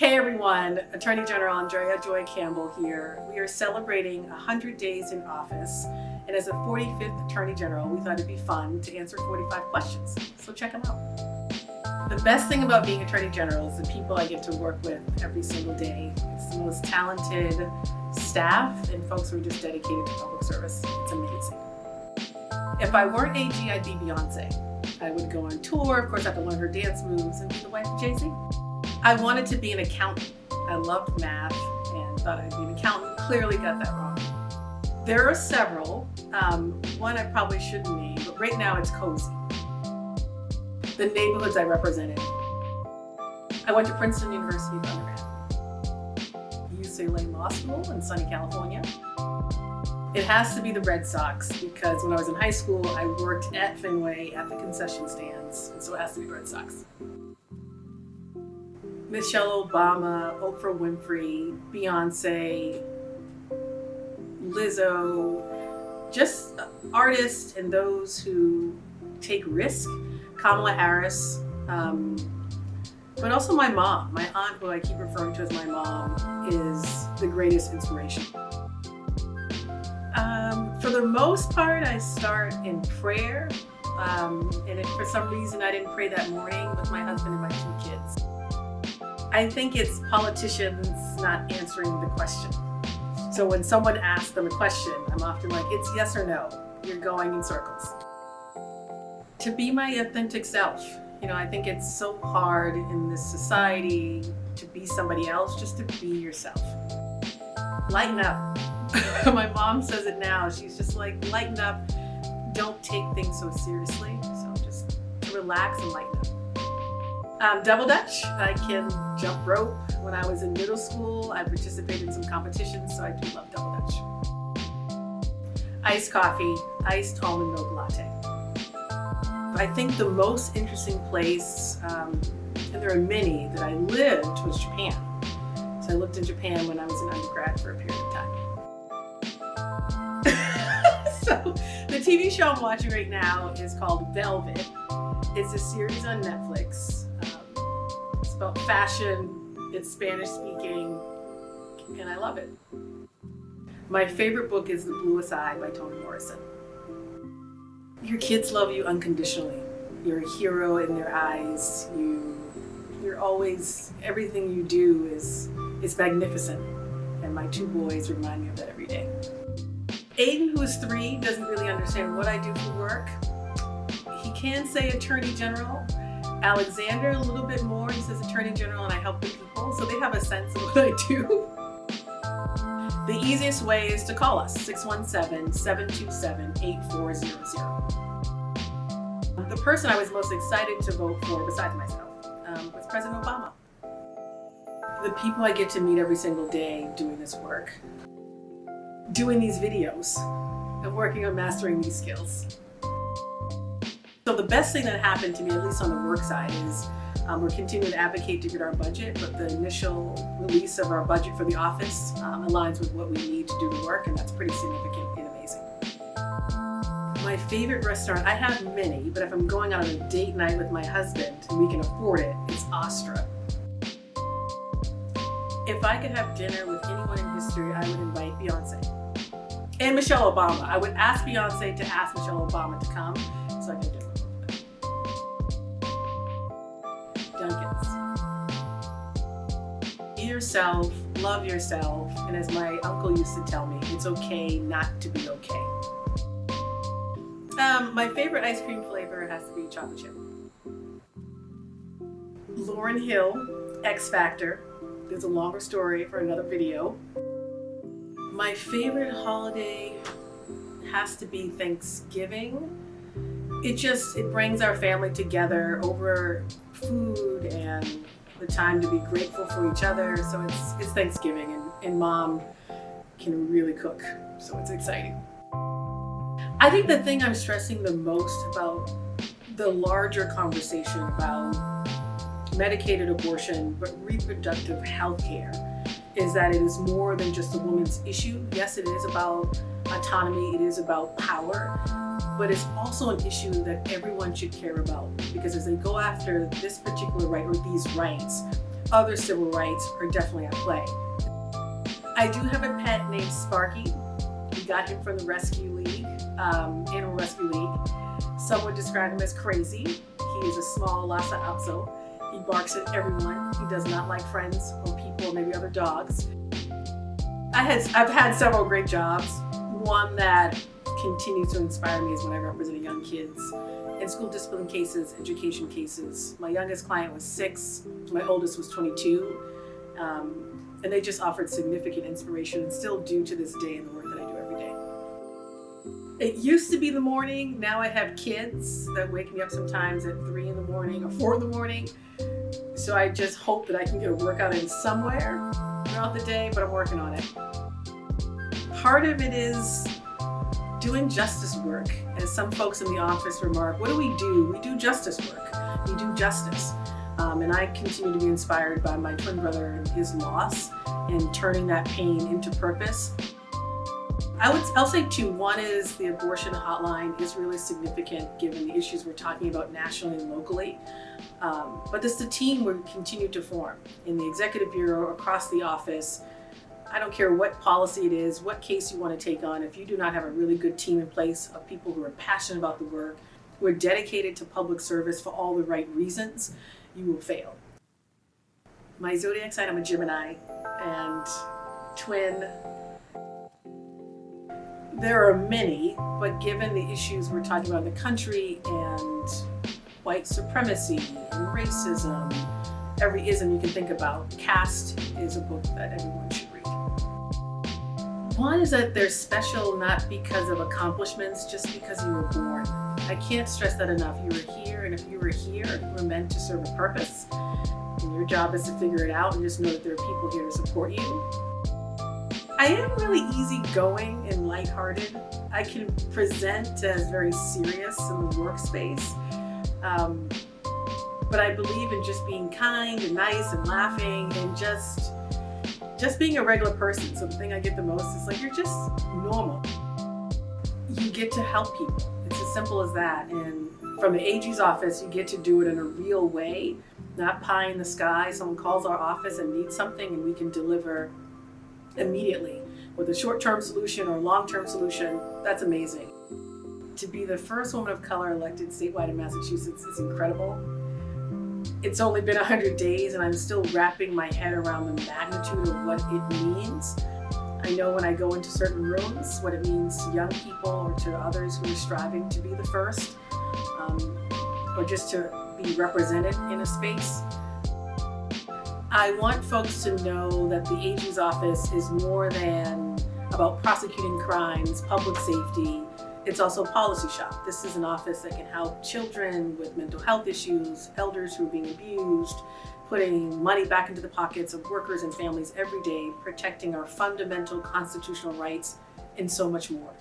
Hey everyone, Attorney General Andrea Campbell here. We are celebrating 100 days in office, and as a 45th Attorney General, we thought it'd be fun to answer 45 questions, so check them out. The best thing about being Attorney General is the people I get to work with every single day. It's the most talented staff and folks who are just dedicated to public service. It's amazing. If I weren't AG, I'd be Beyonce. I would go on tour, of course I have to learn her dance moves, and be the wife of Jay-Z. I wanted to be an accountant. I loved math and thought I'd be an accountant. Clearly got that wrong. There are several. One I probably shouldn't name, but right now it's cozy. The neighborhoods I represented. I went to Princeton University for undergrad. UCLA Law School in sunny California. It has to be the Red Sox because when I was in high school, I worked at Fenway at the concession stands, so it has to be Red Sox. Michelle Obama, Oprah Winfrey, Beyonce, Lizzo, just artists and those who take risk. Kamala Harris, but also my mom. My aunt, who I keep referring to as my mom, is the greatest inspiration. For the most part, I start in prayer, and if for some reason I didn't pray that morning with my husband and my 2 kids. I think it's politicians not answering the question. So when someone asks them a question, I'm often like, it's yes or no. You're going in circles. To be my authentic self. I think it's so hard in this society to be somebody else, just to be yourself. Lighten up. My mom says it now. She's just like, lighten up. Don't take things so seriously. So just relax and lighten up. Double Dutch. I can jump rope. When I was in middle school, I participated in some competitions, so I do love double Dutch. Iced coffee, iced almond milk latte. I think the most interesting place, and there are many that I lived, was Japan. So I lived in Japan when I was an undergrad for a period of time. So the TV show I'm watching right now is called Velvet. It's a series on Netflix. It's about fashion, it's Spanish speaking, and I love it. My favorite book is The Bluest Eye by Toni Morrison. Your kids love you unconditionally. You're a hero in their eyes. You're always, everything you do is magnificent. And my 2 boys remind me of that every day. Aiden, who is 3, doesn't really understand what I do for work. He can say Attorney General. Alexander, a little bit more. He says Attorney General and I help the people. So they have a sense of what I do. The easiest way is to call us, 617-727-8400. The person I was most excited to vote for, besides myself, was President Obama. The people I get to meet every single day doing this work, doing these videos, and working on mastering these skills. So the best thing that happened to me, at least on the work side, is we're continuing to advocate to get our budget, but the initial release of our budget for the office aligns with what we need to do the work, and that's pretty significant and amazing. My favorite restaurant, I have many, but if I'm going out on a date night with my husband and we can afford it, it's Astra. If I could have dinner with anyone in history, I would invite Beyonce. And Michelle Obama. I would ask Beyonce to ask Michelle Obama to come so I could do it. Dunkin's. Be yourself, love yourself, and as my uncle used to tell me, it's okay not to be okay. My favorite ice cream flavor has to be chocolate chip. Lauryn Hill, X Factor. There's a longer story for another video. My favorite holiday has to be Thanksgiving. It brings our family together over food and the time to be grateful for each other. So it's Thanksgiving and Mom can really cook, so it's exciting. I think the thing I'm stressing the most about the larger conversation about medicated abortion, but reproductive health care, is that it is more than just a woman's issue. Yes, it is about autonomy, it is about power, but it's also an issue that everyone should care about, because as they go after this particular right or these rights, other civil rights are definitely at play. I do have a pet named Sparky. We got him from the Rescue League, Animal Rescue League. Some would describe him as crazy. He is a small Lhasa Apso. He barks at everyone. He does not like friends or people or maybe other dogs. I've had several great jobs. One that continues to inspire me is when I represented young kids in school discipline cases, education cases. My youngest client was 6, my oldest was 22, and they just offered significant inspiration and still do to this day in the work that I do every day. It used to be the morning. Now I have kids that wake me up sometimes at 3 in the morning or 4 in the morning. So I just hope that I can get a workout in somewhere throughout the day, but I'm working on it. Part of it is doing justice work. As some folks in the office remark, what do? We do justice work. We do justice. And I continue to be inspired by my twin brother and his loss and turning that pain into purpose. I'll say 2. One is the abortion hotline is really significant given the issues we're talking about nationally and locally. But this is a team we continue to form in the executive bureau, across the office. I don't care what policy it is, what case you want to take on. If you do not have a really good team in place of people who are passionate about the work, who are dedicated to public service for all the right reasons, you will fail. My zodiac sign, I'm a Gemini and twin. There are many, but given the issues we're talking about in the country and white supremacy and racism, every ism you can think about, Caste is a book that everyone should read. One is that they're special not because of accomplishments, just because you were born. I can't stress that enough. You were here, and if you were here, you were meant to serve a purpose. And your job is to figure it out and just know that there are people here to support you. I am really easygoing and lighthearted. I can present as very serious in the workspace. But I believe in just being kind and nice and laughing and just being a regular person. So the thing I get the most is like, you're just normal. You get to help people. It's as simple as that. And from the AG's office, you get to do it in a real way, not pie in the sky. Someone calls our office and needs something and we can deliver immediately with a short-term solution or long-term solution. That's amazing. To be the first woman of color elected statewide in Massachusetts is incredible. It's only been 100 days and I'm still wrapping my head around the magnitude of what it means. I know when I go into certain rooms what it means to young people or to others who are striving to be the first, or just to be represented in a space. I want folks to know that the AG's office is more than about prosecuting crimes, public safety. It's also a policy shop. This is an office that can help children with mental health issues, elders who are being abused, putting money back into the pockets of workers and families every day, protecting our fundamental constitutional rights, and so much more.